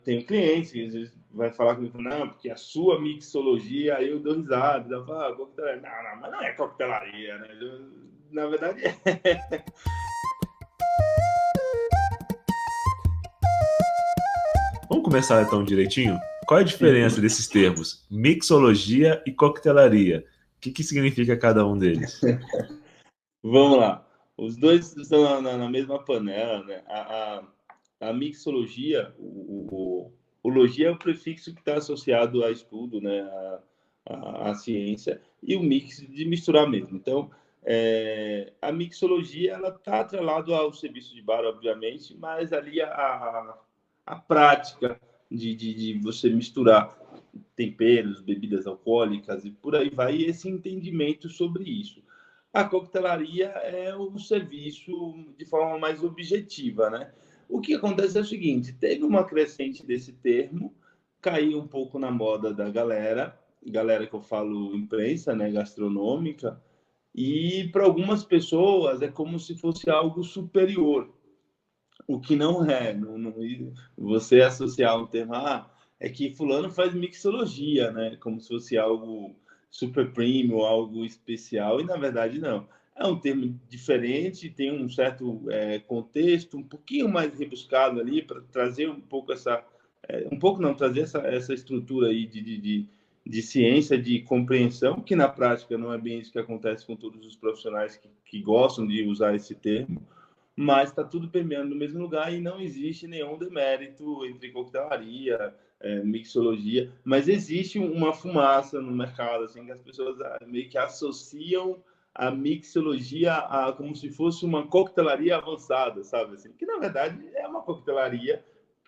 tenho clientes que às vezes vai falar comigo, não, porque a sua mixologia, aí eu dou risada, eu falo, coquetelaria. Não, mas não é coquetelaria, né? Na verdade, é. Vamos começar então direitinho? Qual é a diferença desses termos? Mixologia e coquetelaria. O que significa cada um deles? Vamos lá. Os dois estão na mesma panela, né? A mixologia, o logia é o prefixo que está associado a estudo, né? A ciência, e o mix de misturar mesmo. Então, a mixologia ela está atrelada ao serviço de bar, obviamente, mas ali a prática de você misturar temperos, bebidas alcoólicas e por aí vai, e esse entendimento sobre isso. A coquetelaria é o serviço de forma mais objetiva, né? O que acontece é o seguinte, teve uma crescente desse termo, caiu um pouco na moda da galera que eu falo imprensa, né, gastronômica, e para algumas pessoas é como se fosse algo superior, o que não é. Você associar um termo, é que fulano faz mixologia, né? Como se fosse algo super premium, algo especial, e na verdade não. É um termo diferente, tem um certo contexto, um pouquinho mais rebuscado ali, para trazer um pouco essa. Um pouco não, trazer essa estrutura aí de ciência, de compreensão, que na prática não é bem isso que acontece com todos os profissionais que gostam de usar esse termo, mas está tudo permeando no mesmo lugar e não existe nenhum demérito entre coquetelaria, mixologia, mas existe uma fumaça no mercado, assim, que as pessoas meio que associam a mixologia a como se fosse uma coquetelaria avançada, sabe? Assim, que na verdade é uma coquetelaria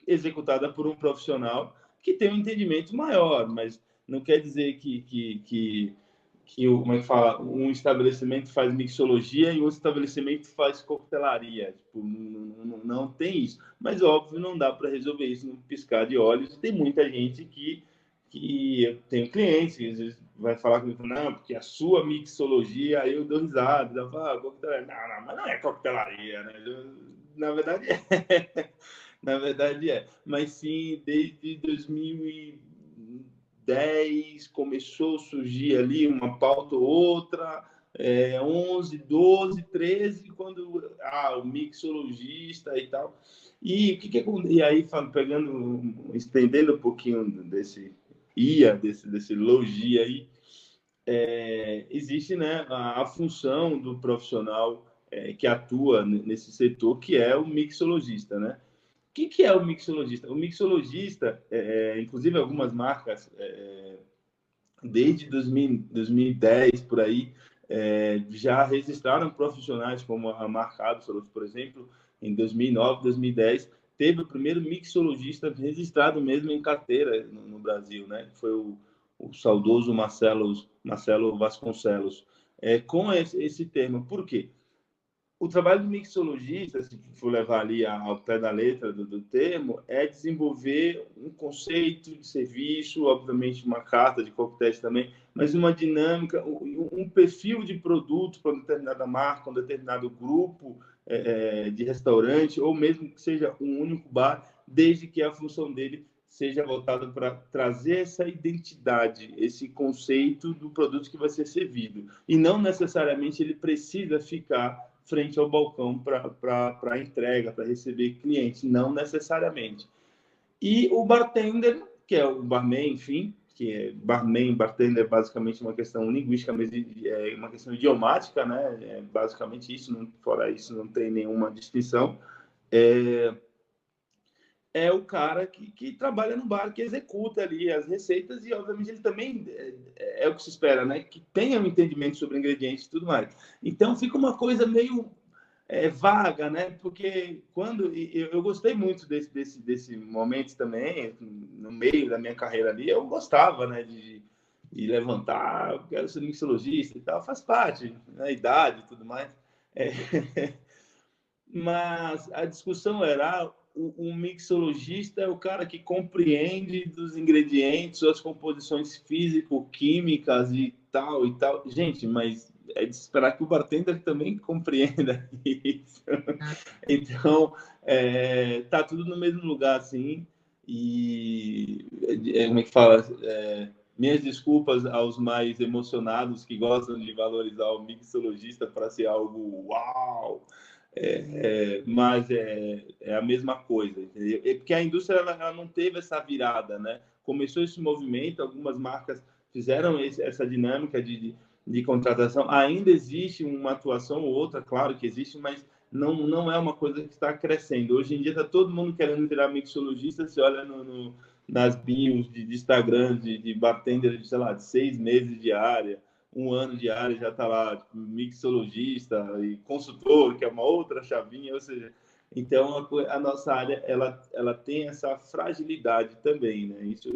executada por um profissional que tem um entendimento maior, mas não quer dizer que como é que fala, um estabelecimento faz mixologia e um estabelecimento faz coquetelaria. Tipo, não tem isso. Mas, óbvio, não dá para resolver isso num piscar de olhos. Tem muita gente que eu tenho clientes que às vezes vai falar comigo, não, porque a sua mixologia, aí eu dou risada, eu falo, coquetelaria. Não, mas não é coquetelaria, né? Na verdade é. Na verdade é. Mas sim, desde 2010 começou a surgir ali uma pauta ou outra, 11, 12, 13, quando o mixologista e tal. E aí, pegando, estendendo um pouquinho desse logia aí, existe, né, a função do profissional que atua nesse setor, que é o mixologista, né? Que é o mixologista? O mixologista, inclusive algumas marcas, desde 2010 por aí, já registraram profissionais como a marca Absolut, por exemplo, em 2009, 2010, teve o primeiro mixologista registrado mesmo em carteira no Brasil, né? Foi o saudoso Marcelo Vasconcelos. Com esse termo. Por quê? O trabalho do mixologista, se for levar ali ao pé da letra do termo, é desenvolver um conceito de serviço, obviamente uma carta de coquetéis também, mas uma dinâmica, um perfil de produto para determinada marca, um determinado grupo de restaurante, ou mesmo que seja um único bar, desde que a função dele seja voltada para trazer essa identidade, esse conceito do produto que vai ser servido. E não necessariamente ele precisa ficar frente ao balcão para entrega, para receber clientes, não necessariamente. E o bartender, que é o barman, enfim, que é barman, bartender é basicamente uma questão linguística, mas é uma questão idiomática, né? É basicamente isso, fora isso não tem nenhuma distinção. É o cara que trabalha no bar, que executa ali as receitas e, obviamente, ele também é o que se espera, né? Que tenha um entendimento sobre ingredientes e tudo mais. Então, fica uma coisa meio vaga, né? Porque quando eu gostei muito desse momento também, no meio da minha carreira ali, eu gostava, né? De levantar, eu quero ser mixologista e tal, faz parte, né? Idade e tudo mais. É. Mas a discussão era o mixologista é o cara que compreende dos ingredientes, suas composições físico-químicas e tal e tal. Gente, mas é de esperar que o bartender também compreenda isso. Então, tá tudo no mesmo lugar, assim. como é que fala? Minhas desculpas aos mais emocionados que gostam de valorizar o mixologista para ser algo uau, mas é a mesma coisa, entendeu? Porque a indústria ela não teve essa virada, né? Começou esse movimento, algumas marcas fizeram essa dinâmica de contratação. Ainda existe uma atuação ou outra, claro que existe, mas não é uma coisa que está crescendo. Hoje em dia está todo mundo querendo virar mixologista. Você olha nas bios de Instagram de bartender de, sei lá, de 6 meses de área, 1 ano de área, já está lá, tipo, mixologista e consultor, que é uma outra chavinha, ou seja, então a nossa área ela tem essa fragilidade também, né? Isso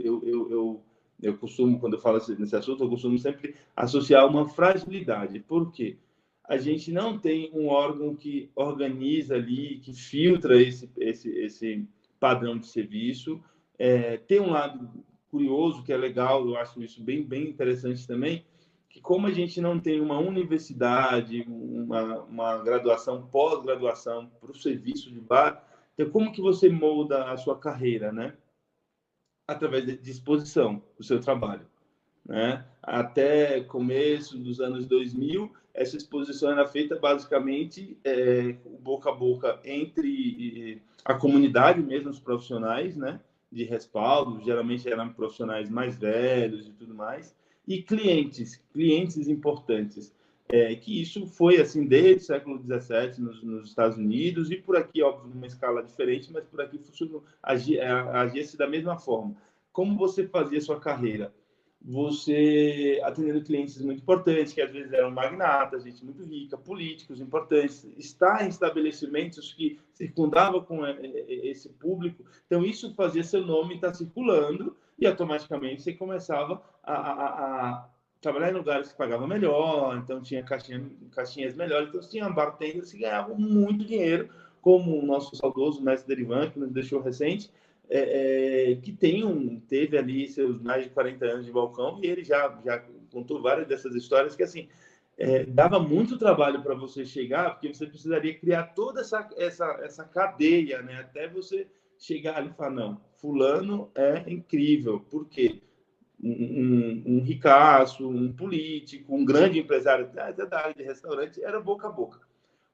eu costumo, quando eu falo nesse assunto, eu costumo sempre associar uma fragilidade. Por quê? A gente não tem um órgão que organiza ali, que filtra esse padrão de serviço. Tem um lado curioso, que é legal, eu acho isso bem interessante também, que como a gente não tem uma universidade, uma graduação, pós-graduação para o serviço de bar, então como que você molda a sua carreira, né? Através de exposição do seu trabalho, né? Até começo dos anos 2000, essa exposição era feita basicamente boca a boca entre a comunidade mesmo, os profissionais, né, de respaldo, geralmente eram profissionais mais velhos e tudo mais, e clientes importantes. Que isso foi assim desde o século XVII nos Estados Unidos e por aqui, óbvio, numa escala diferente, mas por aqui funcionou, agia-se da mesma forma. Como você fazia sua carreira? Você atendendo clientes muito importantes, que às vezes eram magnatas, gente muito rica, políticos importantes, estar em estabelecimentos que circundavam com esse público. Então, isso fazia seu nome estar circulando e automaticamente você começava a trabalhar em lugares que pagavam melhor, então tinha caixinhas melhores, então tinha bartenders que ganhavam muito dinheiro, como o nosso saudoso mestre Derivan, que nos deixou recente, que teve ali seus mais de 40 anos de balcão, e ele já contou várias dessas histórias que, assim, dava muito trabalho para você chegar, porque você precisaria criar toda essa cadeia, né, até você chegar ali e falar, não, fulano é incrível, por quê? Um ricaço, um político, um grande empresário da área de restaurante, era boca a boca.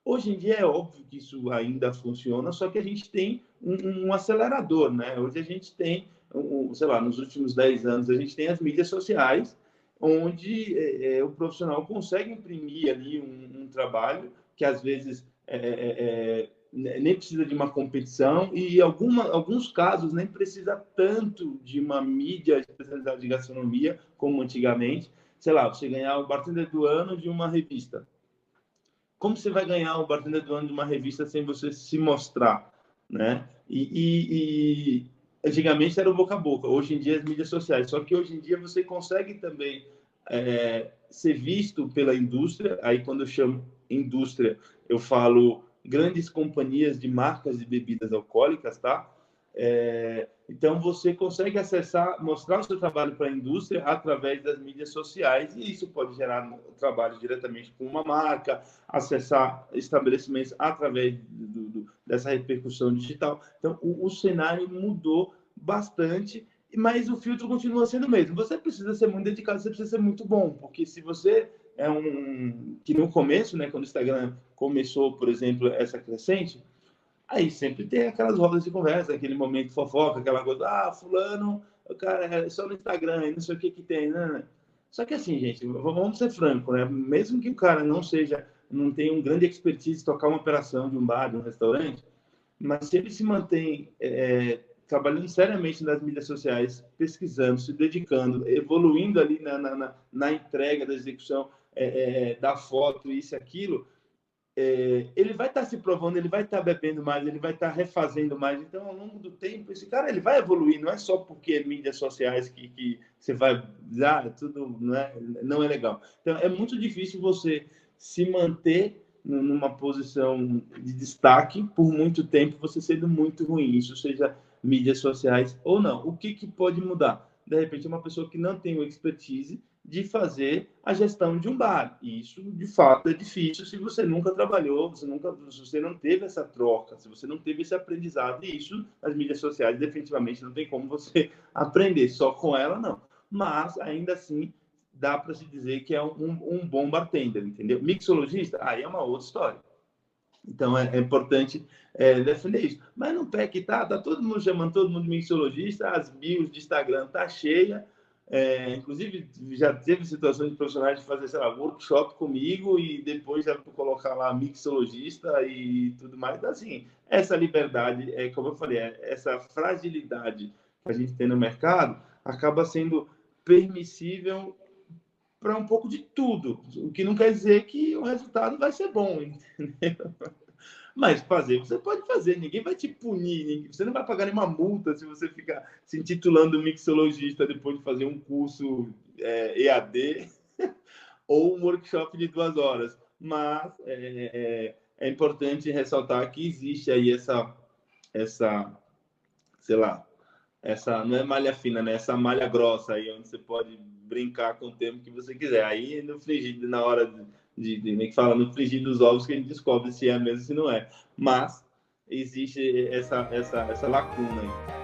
Hoje em dia é óbvio que isso ainda funciona, só que a gente tem um acelerador, né? Hoje a gente tem, sei lá, nos últimos 10 anos, a gente tem as mídias sociais, onde o profissional consegue imprimir ali um trabalho que às vezes nem precisa de uma competição e alguns casos nem precisa tanto de uma mídia especializada de gastronomia como antigamente. Sei lá, você ganhar o bartender do ano de uma revista. Como você vai ganhar o bartender do ano de uma revista sem você se mostrar, né? E antigamente era o boca a boca, hoje em dia as mídias sociais. Só que hoje em dia você consegue também ser visto pela indústria. Aí quando eu chamo indústria, eu falo grandes companhias de marcas de bebidas alcoólicas, tá? Então você consegue mostrar o seu trabalho para a indústria através das mídias sociais, e isso pode gerar trabalho diretamente com uma marca, acessar estabelecimentos através dessa repercussão digital. Então o cenário mudou bastante, mas o filtro continua sendo o mesmo. Você precisa ser muito dedicado, você precisa ser muito bom, porque se você que no começo, né, quando o Instagram começou, por exemplo, essa crescente, aí sempre tem aquelas rodas de conversa, aquele momento fofoca, aquela coisa, fulano, o cara é só no Instagram, não sei o que tem, né? Só que assim, gente, vamos ser francos, né? Mesmo que o cara não tenha um grande expertise de tocar uma operação de um bar, de um restaurante, mas se ele se mantém trabalhando seriamente nas mídias sociais, pesquisando, se dedicando, evoluindo ali na entrega da execução da foto, isso e aquilo, ele vai estar se provando, ele vai estar bebendo mais, ele vai estar refazendo mais. Então, ao longo do tempo, esse cara ele vai evoluir. Não é só porque é mídias sociais que você vai tudo não é legal. Então, é muito difícil você se manter numa posição de destaque por muito tempo, você sendo muito ruim, isso seja mídias sociais ou não. O que pode mudar? De repente, uma pessoa que não tem o expertise de fazer a gestão de um bar. E isso, de fato, é difícil se você nunca trabalhou, se você não teve essa troca, se você não teve esse aprendizado. E isso, as mídias sociais, definitivamente, não tem como você aprender só com ela, não. Mas, ainda assim, dá para se dizer que é um bom bartender, entendeu? Mixologista, aí é uma outra história. Então, é importante defender isso. Mas no PEC tá todo mundo chamando todo mundo de mixologista, as bios de Instagram tá cheia. Inclusive, já teve situações de profissionais de fazer, sei lá, workshop comigo e depois já colocar lá mixologista e tudo mais. Então, assim, essa liberdade, como eu falei, essa fragilidade que a gente tem no mercado acaba sendo permissível para um pouco de tudo, o que não quer dizer que o resultado vai ser bom, entendeu? Mas fazer, você pode fazer, ninguém vai te punir, você não vai pagar nenhuma multa se você ficar se intitulando mixologista depois de fazer um curso EAD ou um workshop de 2 horas. Mas é importante ressaltar que existe aí essa, sei lá, essa não é malha fina, né? Essa malha grossa aí, onde você pode brincar com o termo que você quiser. Aí no frigir, na hora como é que fala, no frigir dos ovos que a gente descobre se é mesmo ou se não é. Mas existe essa lacuna aí.